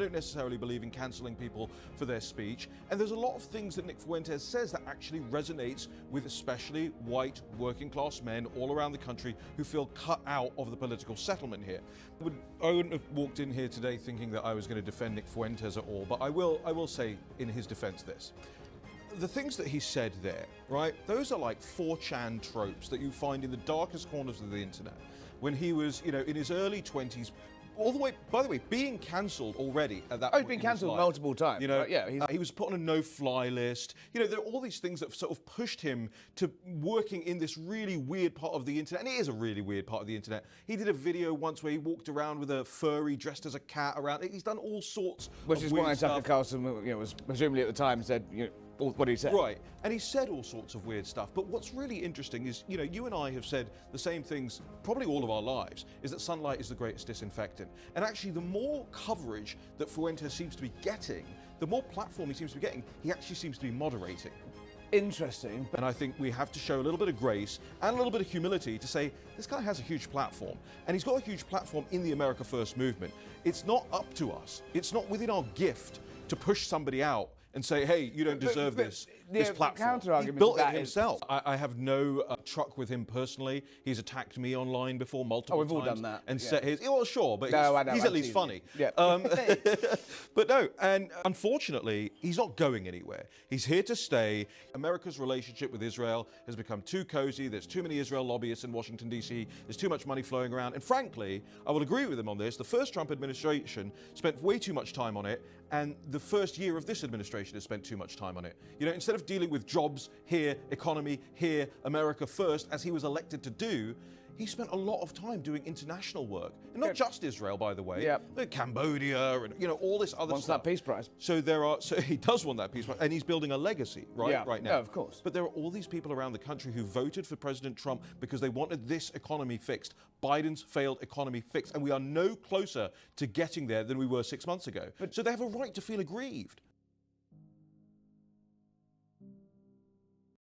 don't necessarily believe in cancelling people for their speech. And there's a lot of things that Nick Fuentes says that actually resonates with especially white working class men all around the country who feel cut out of the political settlement here. I wouldn't have walked in here today thinking that I was going to defend Nick Fuentes at all, but I will say in his defense this. The things that he said there, right, those are like 4chan tropes that you find in the darkest corners of the internet. When he was, in his early 20s, all the way, by the way, being cancelled already at that point. He's been cancelled multiple times. He was put on a no-fly list. There are all these things that sort of pushed him to working in this really weird part of the internet, and it is a really weird part of the internet. He did a video once where he walked around with a furry dressed as a cat around. He's done all sorts Which of is weird why stuff. Tucker Carlson was presumably at the time said, what he said. Right, and he said all sorts of weird stuff. But what's really interesting is, you and I have said the same things probably all of our lives, is that sunlight is the greatest disinfectant. And actually, the more coverage that Fuentes seems to be getting, the more platform he seems to be getting, he actually seems to be moderating. Interesting. And I think we have to show a little bit of grace and a little bit of humility to say, this guy has a huge platform. And he's got a huge platform in the America First movement. It's not up to us. It's not within our gift to push somebody out and say, hey, you don't deserve this platform. He built it himself. I have no truck with him personally. He's attacked me online before multiple times. We've all done that. And said his, well, sure, but he's at least funny. Yeah. But no, and unfortunately, he's not going anywhere. He's here to stay. America's relationship with Israel has become too cozy. There's too many Israel lobbyists in Washington, D.C. There's too much money flowing around. And frankly, I will agree with him on this. The first Trump administration spent way too much time on it, and the first year of this administration has spent too much time on it. Instead of dealing with jobs here, economy here, America first, as he was elected to do, he spent a lot of time doing international work. And not just Israel, by the way, but Cambodia and all this other Wants stuff. that peace prize. So he does want that peace prize, and he's building a legacy right now. Yeah, of course. But there are all these people around the country who voted for President Trump because they wanted this economy fixed. Biden's failed economy fixed, and we are no closer to getting there than we were 6 months ago. So they have a right to feel aggrieved.